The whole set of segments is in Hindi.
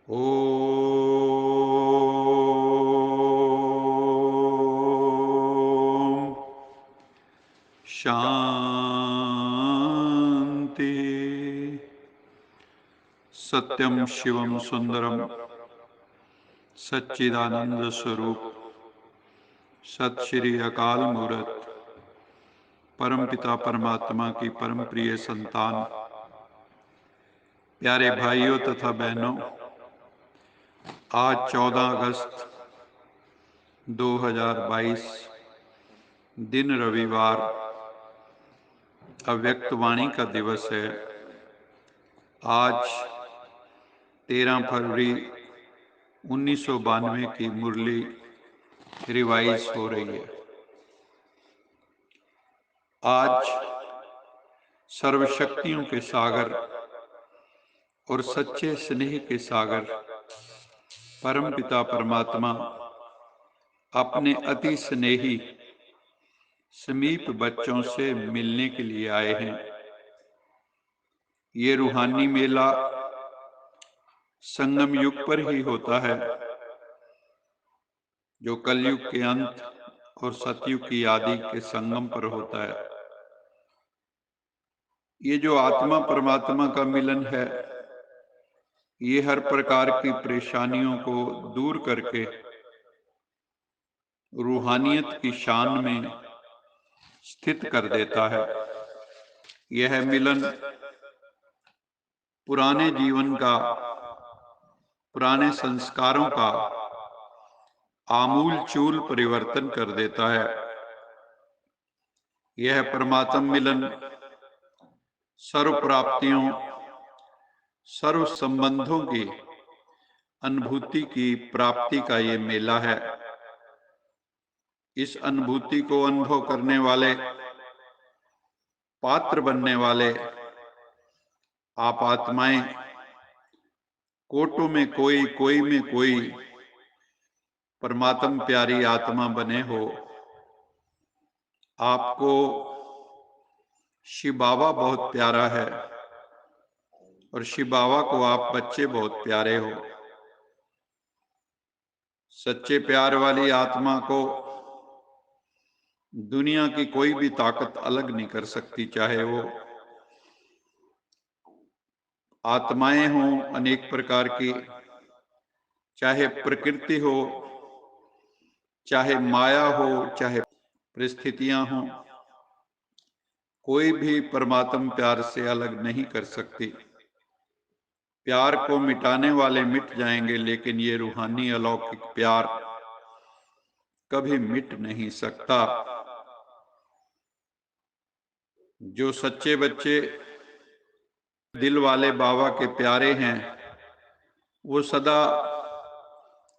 ओम शांति। सत्यम शिवम सुंदरम सच्चिदानंद स्वरूप सत श्री अकाल मूर्त परमपिता परमात्मा की परम प्रिय संतान, प्यारे भाइयों तथा बहनों, आज 14 अगस्त 2022 दिन रविवार अव्यक्त वाणी का दिवस है। आज 13 फरवरी 1992 की मुरली रिवाइज हो रही है। आज सर्वशक्तियों के सागर और सच्चे स्नेह के सागर परमपिता परमात्मा अपने अति स्नेही समीप बच्चों से मिलने के लिए आए हैं। ये रूहानी मेला संगम युग पर ही होता है, जो कलयुग के अंत और सतयुग की आदि के संगम पर होता है। ये जो आत्मा परमात्मा का मिलन है, ये हर प्रकार की परेशानियों को दूर करके रूहानियत की शान में स्थित कर देता है। यह मिलन पुराने जीवन का, पुराने संस्कारों का आमूल चूल परिवर्तन कर देता है। यह परमात्म मिलन सर्व प्राप्तियों, सर्व संबंधों की अनुभूति की प्राप्ति का ये मेला है। इस अनुभूति को अनुभव करने वाले, पात्र बनने वाले आप आत्माएं कोटों में कोई, कोई में कोई परमात्म प्यारी आत्मा बने हो। आपको शिव बाबा बहुत प्यारा है और शिव बाबा को आप बच्चे बहुत प्यारे हो। सच्चे प्यार वाली आत्मा को दुनिया की कोई भी ताकत अलग नहीं कर सकती, चाहे वो आत्माएं हों अनेक प्रकार की, चाहे प्रकृति हो, चाहे माया हो, चाहे परिस्थितियां हों, कोई भी परमात्म प्यार से अलग नहीं कर सकती। प्यार को मिटाने वाले मिट जाएंगे, लेकिन ये रूहानी अलौकिक प्यार कभी मिट नहीं सकता। जो सच्चे बच्चे दिल वाले बाबा के प्यारे हैं, वो सदा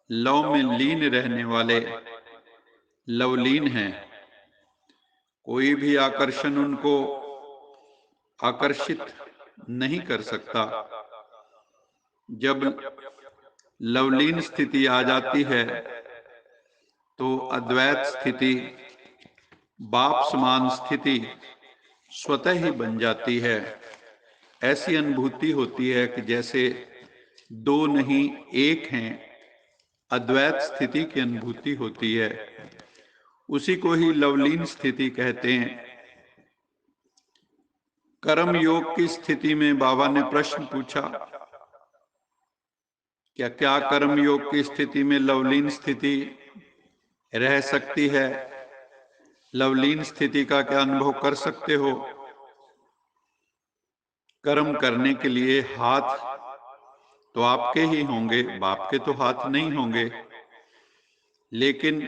लव में लीन रहने वाले लवलीन हैं। कोई भी आकर्षण उनको आकर्षित नहीं कर सकता। जब लवलीन स्थिति आ जाती है तो अद्वैत स्थिति, बाप समान स्थिति स्वतः ही बन जाती है। ऐसी अनुभूति होती है कि जैसे दो नहीं एक हैं। अद्वैत स्थिति की अनुभूति होती है, उसी को ही लवलीन स्थिति कहते हैं। कर्म योग की स्थिति में बाबा ने प्रश्न पूछा, क्या कर्म योग की स्थिति में लवलीन स्थिति रह सकती है? लवलीन स्थिति का क्या अनुभव कर सकते हो? कर्म करने के लिए हाथ तो आपके ही होंगे, बाप के तो हाथ नहीं होंगे, लेकिन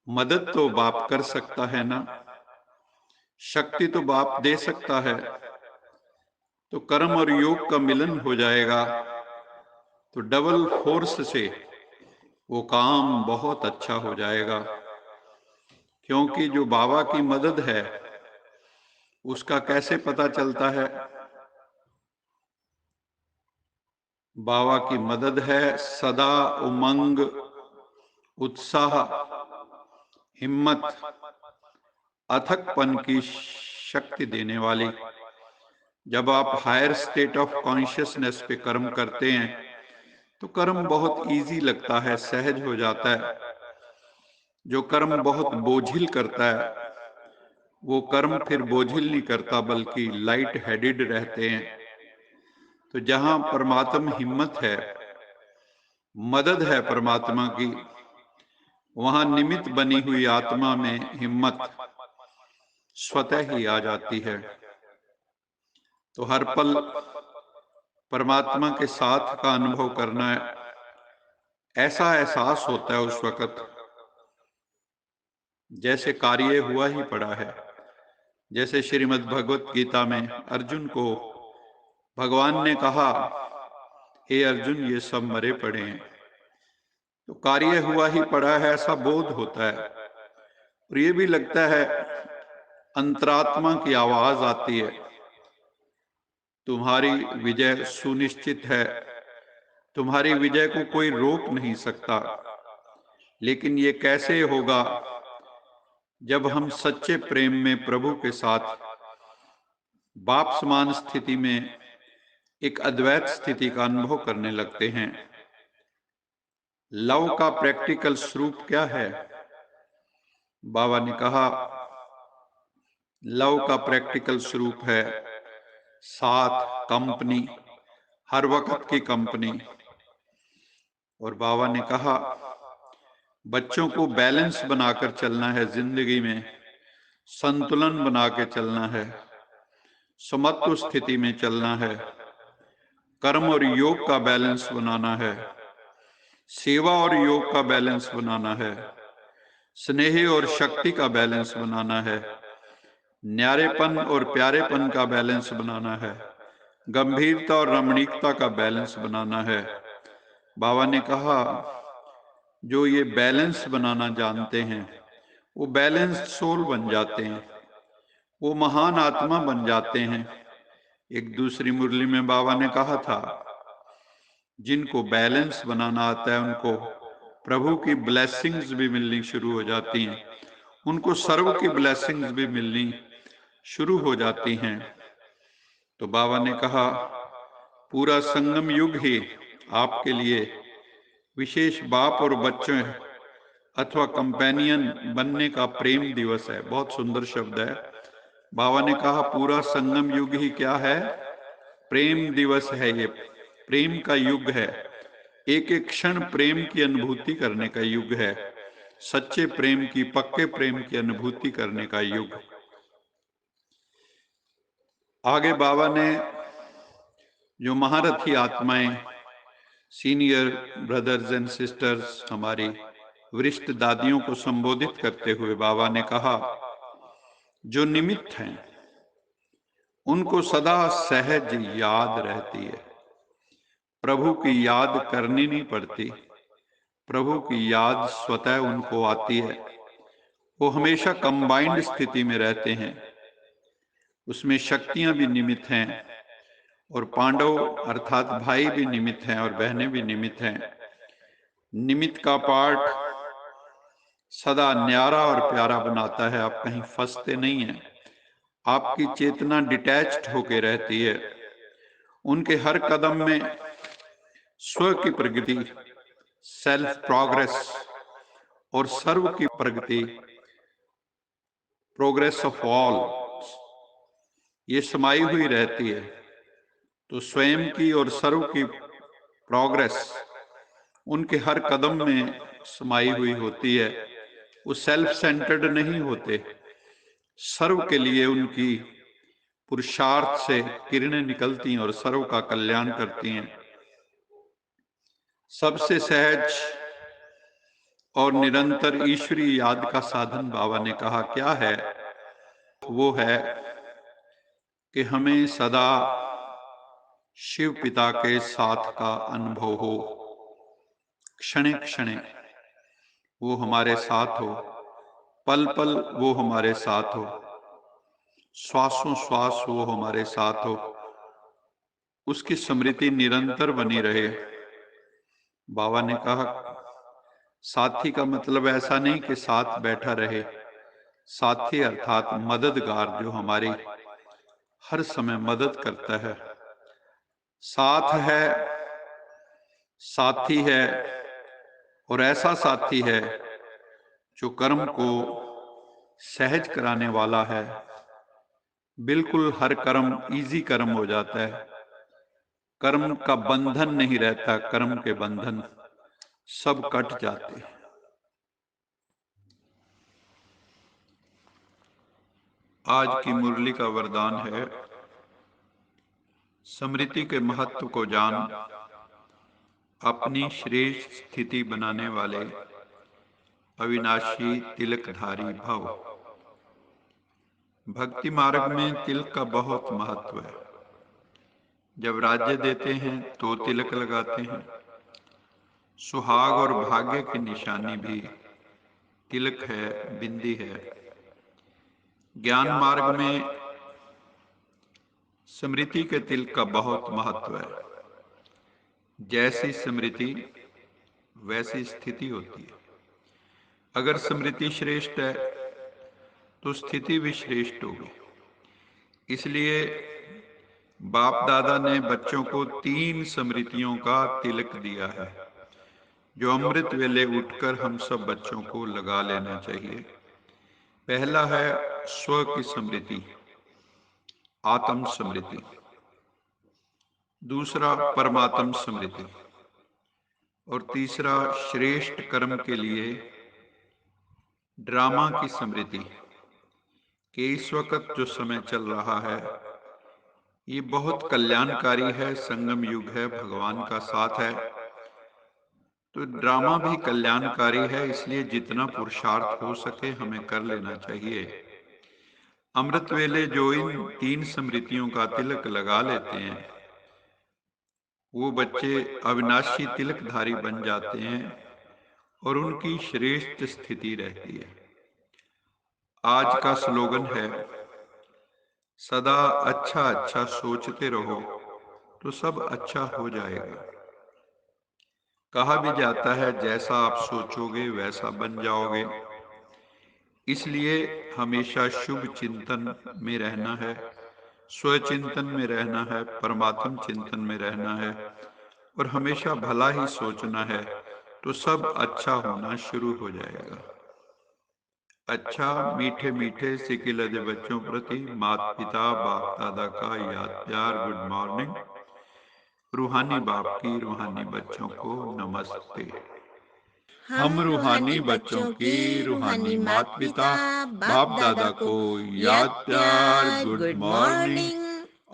मदद तो बाप कर सकता है ना। शक्ति तो बाप दे सकता है। तो कर्म और योग का मिलन हो जाएगा तो डबल फोर्स से वो काम बहुत अच्छा हो जाएगा। क्योंकि जो बाबा की मदद है उसका कैसे पता चलता है? बाबा की मदद है सदा उमंग, उत्साह, हिम्मत, अथकपन की शक्ति देने वाली। जब आप हायर स्टेट ऑफ कॉन्शियसनेस पे कर्म करते हैं तो कर्म बहुत इजी लगता है, सहज हो जाता है। जो कर्म बहुत बोझिल करता है वो कर्म फिर बोझिल नहीं करता, बल्कि लाइट हेडेड रहते हैं। तो जहां परमात्मा हिम्मत है, मदद है परमात्मा की, वहां निमित्त बनी हुई आत्मा में हिम्मत स्वतः ही आ जाती है। तो हर पल परमात्मा के साथ का अनुभव करना है, ऐसा एहसास होता है उस वक्त जैसे कार्य हुआ ही पड़ा है। जैसे श्रीमद् भगवत गीता में अर्जुन को भगवान ने कहा, हे अर्जुन ये सब मरे पड़े हैं। तो कार्य हुआ ही पड़ा है ऐसा बोध होता है। और ये भी लगता है अंतरात्मा की आवाज आती है, तुम्हारी विजय सुनिश्चित है, तुम्हारी विजय को कोई रोक नहीं सकता। लेकिन ये कैसे होगा जब हम सच्चे प्रेम में प्रभु के साथ बाप समान स्थिति में एक अद्वैत स्थिति का अनुभव करने लगते हैं। लव का प्रैक्टिकल स्वरूप क्या है? बाबा ने कहा लव का प्रैक्टिकल स्वरूप है साथ, कंपनी, हर वक्त की कंपनी। और बाबा ने कहा बच्चों को बैलेंस बनाकर चलना है, जिंदगी में संतुलन बना के चलना है, समत्व स्थिति में चलना है, कर्म और योग का बैलेंस बनाना है, सेवा और योग का बैलेंस बनाना है, स्नेह और शक्ति का बैलेंस बनाना है, न्यारेपन और प्यारेपन का बैलेंस बनाना है, गंभीरता और रमणीकता का बैलेंस बनाना है। बाबा ने कहा जो ये बैलेंस बनाना जानते हैं वो बैलेंस्ड सोल बन जाते हैं, वो महान आत्मा बन जाते हैं। एक दूसरी मुरली में बाबा ने कहा था जिनको बैलेंस बनाना आता है उनको प्रभु की ब्लेसिंग्स भी मिलनी शुरू हो जाती हैं, उनको सर्व की ब्लेसिंग्स भी मिलनी शुरू हो जाती हैं। तो बाबा ने कहा पूरा संगम युग ही आपके लिए विशेष बाप और बच्चों अथवा कंपेनियन बनने का प्रेम दिवस है। बहुत सुंदर शब्द है। बाबा ने कहा पूरा संगम युग ही क्या है? प्रेम दिवस है। ये प्रेम का युग है, एक एक क्षण प्रेम की अनुभूति करने का युग है, सच्चे प्रेम की, पक्के प्रेम की अनुभूति करने का युग। आगे बाबा ने जो महारथी आत्माएं, सीनियर ब्रदर्स एंड सिस्टर्स, हमारी वरिष्ठ दादियों को संबोधित करते हुए बाबा ने कहा जो निमित्त हैं उनको सदा सहज याद रहती है, प्रभु की याद करनी नहीं पड़ती, प्रभु की याद स्वतः उनको आती है। वो हमेशा कंबाइंड स्थिति में रहते हैं, उसमें शक्तियां भी निमित्त हैं और पांडव अर्थात भाई भी निमित्त हैं और बहनें भी निमित्त हैं। निमित्त का पाठ सदा न्यारा और प्यारा बनाता है। आप कहीं फंसते नहीं हैं, आपकी चेतना डिटैच्ड होके रहती है। उनके हर कदम में स्व की प्रगति, सेल्फ प्रोग्रेस और सर्व की प्रगति, प्रोग्रेस ऑफ ऑल, ये समाई हुई रहती है। तो स्वयं की और सर्व की प्रोग्रेस उनके हर कदम में समाई हुई होती है। वो सेल्फ सेंटर्ड नहीं होते, सर्व के लिए उनकी पुरुषार्थ से किरणें निकलती हैं और सर्व का कल्याण करती हैं। सबसे सहज और निरंतर ईश्वरीय याद का साधन बाबा ने कहा क्या है? वो है कि हमें सदा शिव पिता के साथ का अनुभव हो, क्षणे क्षणे वो हमारे साथ हो, पल पल वो हमारे साथ हो, श्वासों श्वास वो हमारे साथ हो, उसकी स्मृति निरंतर बनी रहे। बाबा ने कहा साथी का मतलब ऐसा नहीं कि साथ बैठा रहे, साथी अर्थात मददगार, जो हमारी हर समय मदद करता है, साथ है साथी है और ऐसा साथी है जो कर्म को सहज कराने वाला है। बिल्कुल हर कर्म इजी कर्म हो जाता है, कर्म का बंधन नहीं रहता, कर्म के बंधन सब कट जाते हैं। आज की मुरली का वरदान है, स्मृति के महत्व को जान, अपनी श्रेष्ठ स्थिति बनाने वाले अविनाशी तिलकधारी भव। भक्ति मार्ग में तिलक का बहुत महत्व है। जब राज्य देते हैं तो तिलक लगाते हैं। सुहाग और भाग्य की निशानी भी तिलक है, बिंदी है। ज्ञान मार्ग में स्मृति के तिलक का बहुत महत्व है। जैसी स्मृति वैसी स्थिति होती है। अगर स्मृति श्रेष्ठ है तो स्थिति भी श्रेष्ठ होगी। इसलिए बाप दादा ने बच्चों को 3 स्मृतियों का तिलक दिया है, जो अमृत वेले उठकर हम सब बच्चों को लगा लेना चाहिए। पहला है स्व की स्मृति, आत्म स्मृति। दूसरा परमात्म स्मृति। और तीसरा श्रेष्ठ कर्म के लिए ड्रामा की स्मृति कि इस वक्त जो समय चल रहा है ये बहुत कल्याणकारी है, संगम युग है, भगवान का साथ है, तो ड्रामा भी कल्याणकारी है। इसलिए जितना पुरुषार्थ हो सके हमें कर लेना चाहिए। अमृत वेले जो इन 3 स्मृतियों का तिलक लगा लेते हैं वो बच्चे अविनाशी तिलकधारी बन जाते हैं और उनकी श्रेष्ठ स्थिति रहती है। आज का स्लोगन है, सदा अच्छा अच्छा सोचते रहो तो सब अच्छा हो जाएगा। कहा भी जाता है, जैसा आप सोचोगे वैसा बन जाओगे। इसलिए हमेशा शुभ चिंतन में रहना है, स्वचिंतन में रहना है, परमात्म चिंतन में रहना है और हमेशा भला ही सोचना है, तो सब अच्छा होना शुरू हो जाएगा। अच्छा मीठे मीठे सिकिलद बच्चों प्रति माता पिता बाप दादा का याद प्यार, गुड मॉर्निंग। रूहानी बाप की रूहानी बच्चों को नमस्ते। हम रूहानी बच्चों की रूहानी माता पिता बाप दादा को याद प्यार, गुड मॉर्निंग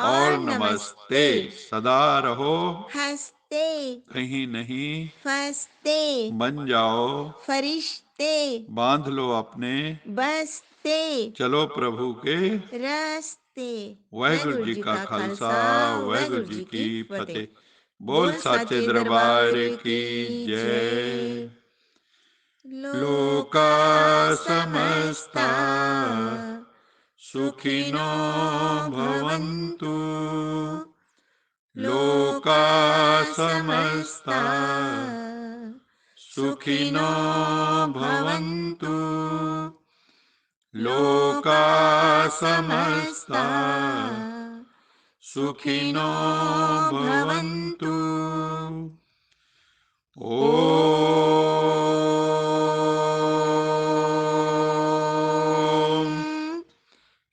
और नमस्ते। सदा रहो हंसते, कहीं नहीं फंसते, बन जाओ फरिश्ते, बांध लो अपने बसते, चलो प्रभु के रस्ते। वाहिगुरु जी का खालसा, वाहिगुरु जी की फतेह। बोल साचे दरबार की जय। लोका समस्ता सुखिनो भवन्तु, लोका समस्ता सुखिनो भवन्तु, लोका समस्ता सुखिनो भवन्तु। ओम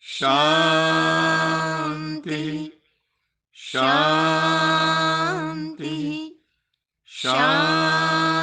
शांति शांति शांति।